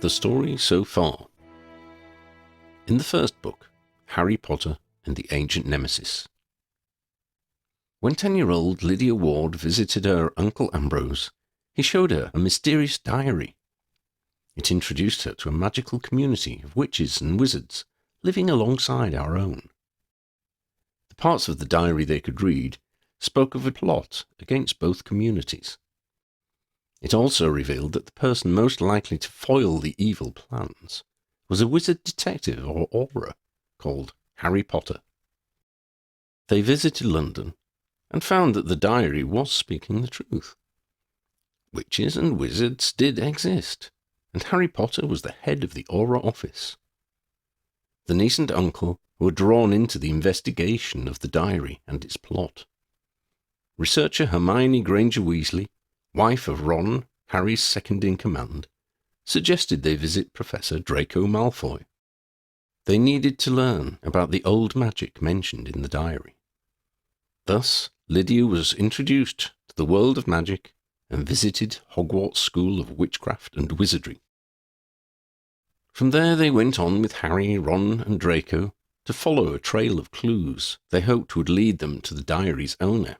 The story so far. In the first book, Harry Potter and the Ancient Nemesis. When 10-year-old Lydia Ward visited her Uncle Ambrose, he showed her a mysterious diary. It introduced her to a magical community of witches and wizards living alongside our own. The parts of the diary they could read spoke of a plot against both communities. It also revealed that the person most likely to foil the evil plans was a wizard detective or aura called Harry Potter. They visited London and found that the diary was speaking the truth. Witches and wizards did exist, and Harry Potter was the head of the aura office. The niece and uncle were drawn into the investigation of the diary and its plot. Researcher Hermione Granger-Weasley, wife of Ron, Harry's second-in-command, suggested they visit Professor Draco Malfoy. They needed to learn about the old magic mentioned in the diary. Thus, Lydia was introduced to the world of magic and visited Hogwarts School of Witchcraft and Wizardry. From there they went on with Harry, Ron and Draco to follow a trail of clues they hoped would lead them to the diary's owner.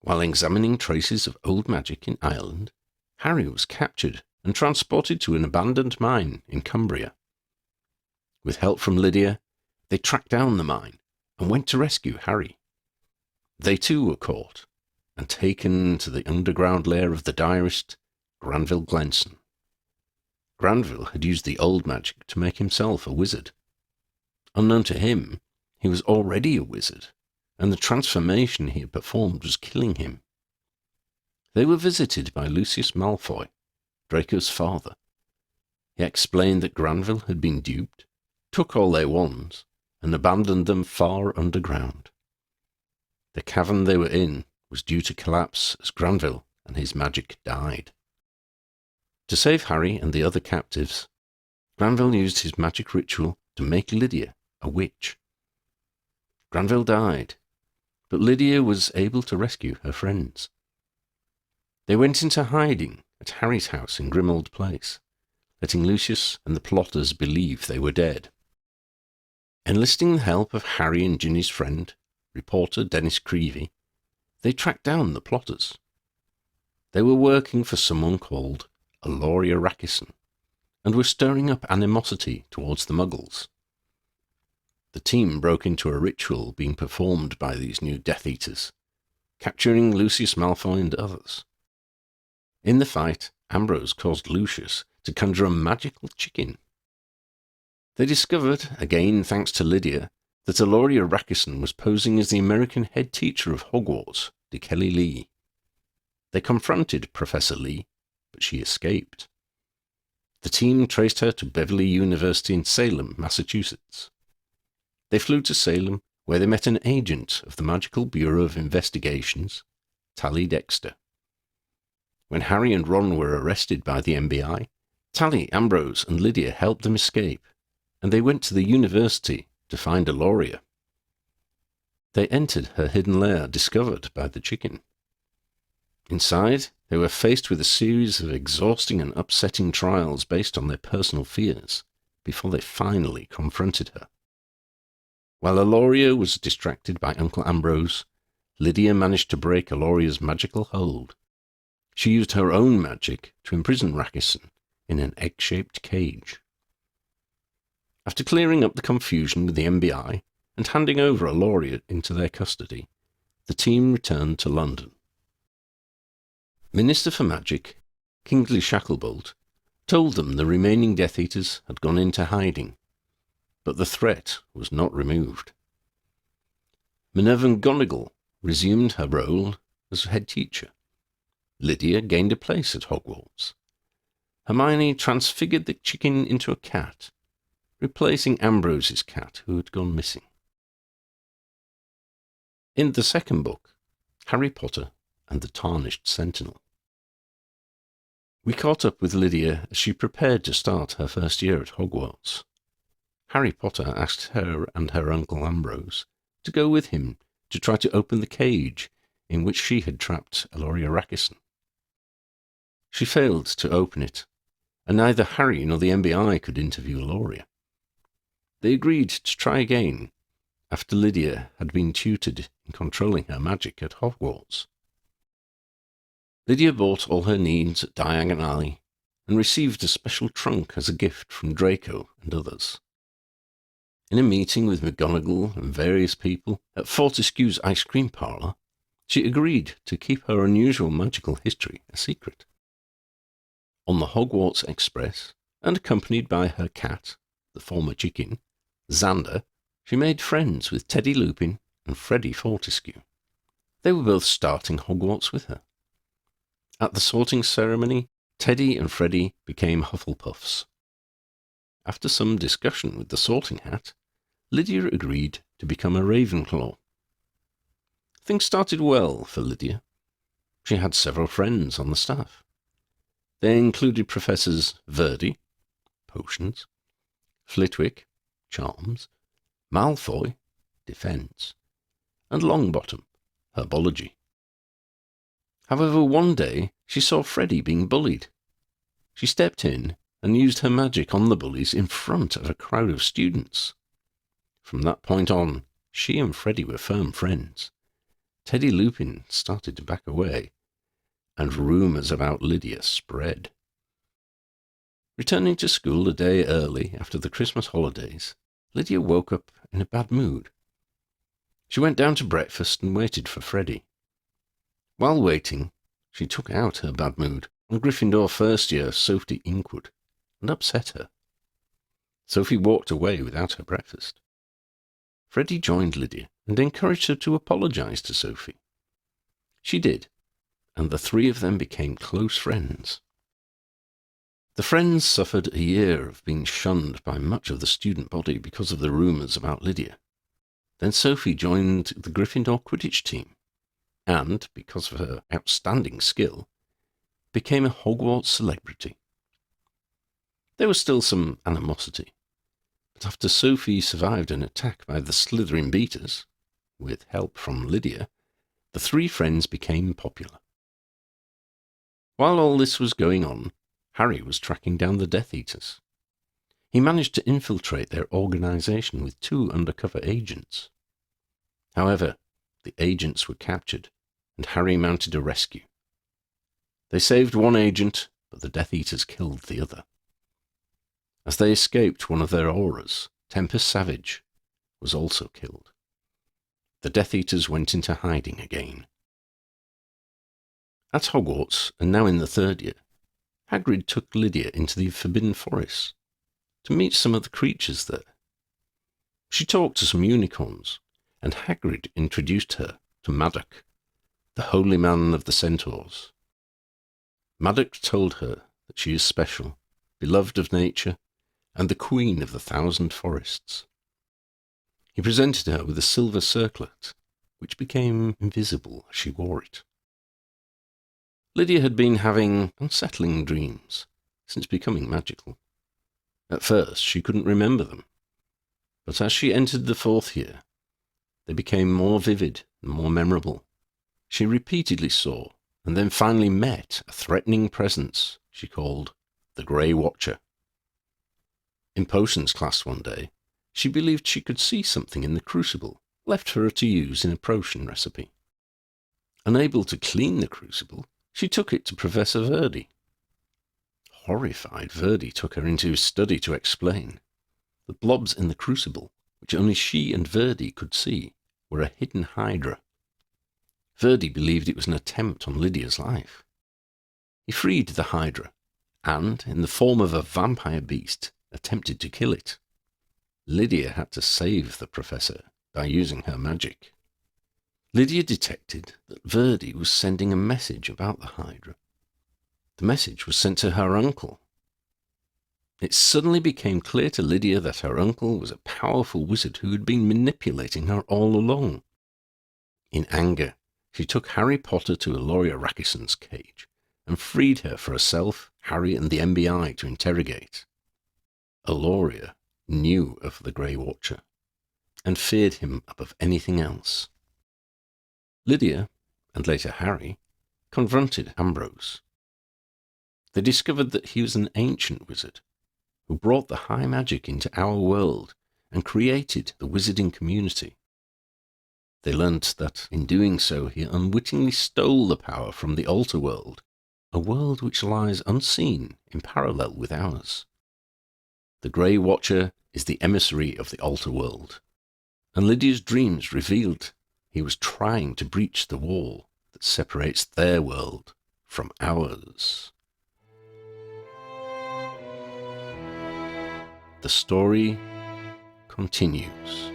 While examining traces of old magic in Ireland, Harry was captured and transported to an abandoned mine in Cumbria. With help from Lydia, they tracked down the mine and went to rescue Harry. They too were caught and taken to the underground lair of the diarist, Granville Glenson. Granville had used the old magic to make himself a wizard. Unknown to him, he was already a wizard, and the transformation he had performed was killing him. They were visited by Lucius Malfoy, Draco's father. He explained that Granville had been duped, took all their wands, and abandoned them far underground. The cavern they were in was due to collapse as Granville and his magic died. To save Harry and the other captives, Granville used his magic ritual to make Lydia a witch. Granville died, but Lydia was able to rescue her friends. They went into hiding at Harry's house in Grimmauld Place, letting Lucius and the plotters believe they were dead. Enlisting the help of Harry and Ginny's friend, reporter Dennis Creevy, they tracked down the plotters. They were working for someone called Aloria Rakison, and were stirring up animosity towards the Muggles. The team broke into a ritual being performed by these new Death Eaters, capturing Lucius Malfoy and others. In the fight, Ambrose caused Lucius to conjure a magical chicken. They discovered, again thanks to Lydia, that Aloria Rakison was posing as the American head teacher of Hogwarts, Kelly Lee. They confronted Professor Lee, but she escaped. The team traced her to Beverly University in Salem, Massachusetts. They flew to Salem, where they met an agent of the Magical Bureau of Investigations, Tally Dexter. When Harry and Ron were arrested by the MBI, Tally, Ambrose, and Lydia helped them escape, and they went to the university to find Aloria. They entered her hidden lair discovered by the chicken. Inside, they were faced with a series of exhausting and upsetting trials based on their personal fears, before they finally confronted her. While Aloria was distracted by Uncle Ambrose, Lydia managed to break Aloria's magical hold. She used her own magic to imprison Rakison in an egg-shaped cage. After clearing up the confusion with the MBI and handing over Aloria into their custody, the team returned to London. Minister for Magic, Kingsley Shacklebolt, told them the remaining Death Eaters had gone into hiding, but the threat was not removed. Minerva McGonagall resumed her role as head teacher. Lydia gained a place at Hogwarts. Hermione transfigured the chicken into a cat, replacing Ambrose's cat who had gone missing. In the second book, Harry Potter and the Tarnished Sentinel. We caught up with Lydia as she prepared to start her first year at Hogwarts. Harry Potter asked her and her uncle Ambrose to go with him to try to open the cage in which she had trapped Aloria Rakison. She failed to open it, and neither Harry nor the MBI could interview Lauria. They agreed to try again after Lydia had been tutored in controlling her magic at Hogwarts. Lydia bought all her needs at Diagon Alley and received a special trunk as a gift from Draco and others. In a meeting with McGonagall and various people at Fortescue's ice cream parlour, she agreed to keep her unusual magical history a secret. On the Hogwarts Express, and accompanied by her cat, the former chicken, Xander, she made friends with Teddy Lupin and Freddie Fortescue. They were both starting Hogwarts with her. At the sorting ceremony, Teddy and Freddie became Hufflepuffs. After some discussion with the sorting hat, Lydia agreed to become a Ravenclaw. Things started well for Lydia. She had several friends on the staff. They included Professors Verdi, Potions, Flitwick, Charms, Malfoy, Defence, and Longbottom, Herbology. However, one day she saw Freddie being bullied. She stepped in and used her magic on the bullies in front of a crowd of students. From that point on, she and Freddie were firm friends. Teddy Lupin started to back away, and rumours about Lydia spread. Returning to school a day early after the Christmas holidays, Lydia woke up in a bad mood. She went down to breakfast and waited for Freddie. While waiting, she took out her bad mood on Gryffindor first-year Sophie Inkwood and upset her. Sophie walked away without her breakfast. Freddie joined Lydia and encouraged her to apologise to Sophie. She did, and the three of them became close friends. The friends suffered a year of being shunned by much of the student body because of the rumours about Lydia. Then Sophie joined the Gryffindor Quidditch team, and, because of her outstanding skill, became a Hogwarts celebrity. There was still some animosity, but after Sophie survived an attack by the Slytherin Beaters, with help from Lydia, the three friends became popular. While all this was going on, Harry was tracking down the Death Eaters. He managed to infiltrate their organisation with 2 undercover agents. However, the agents were captured, and Harry mounted a rescue. They saved one agent, but the Death Eaters killed the other. As they escaped one of their auras, Tempest Savage was also killed. The Death Eaters went into hiding again. At Hogwarts, and now in the 3rd year, Hagrid took Lydia into the Forbidden Forest to meet some of the creatures there. She talked to some unicorns, and Hagrid introduced her to Maddox, the holy man of the centaurs. Maddox told her that she is special, beloved of nature, and the queen of the 1,000 forests. He presented her with a silver circlet, which became invisible as she wore it. Lydia had been having unsettling dreams since becoming magical. At first, she couldn't remember them, but as she entered the 4th year, they became more vivid and more memorable. She repeatedly saw, and then finally met, a threatening presence she called the Grey Watcher. In Potions class one day, she believed she could see something in the crucible left for her to use in a potion recipe. Unable to clean the crucible, she took it to Professor Verdi. Horrified, Verdi took her into his study to explain. The blobs in the crucible, which only she and Verdi could see, were a hidden hydra. Verdi believed it was an attempt on Lydia's life. He freed the hydra, and, in the form of a vampire beast, attempted to kill it. Lydia had to save the professor by using her magic. Lydia detected that Verdi was sending a message about the hydra. The message was sent to her uncle. It suddenly became clear to Lydia that her uncle was a powerful wizard who had been manipulating her all along. In anger, she took Harry Potter to Eloria Rakison's cage and freed her for herself, Harry, and the MBI to interrogate. Eloria knew of the Grey Watcher and feared him above anything else. Lydia, and later Harry, confronted Ambrose. they discovered that he was an ancient wizard who brought the high magic into our world and created the wizarding community. They learnt that in doing so he unwittingly stole the power from the altar world, a world which lies unseen in parallel with ours. The Grey Watcher is the emissary of the altar world, and Lydia's dreams revealed he was trying to breach the wall that separates their world from ours. The story continues.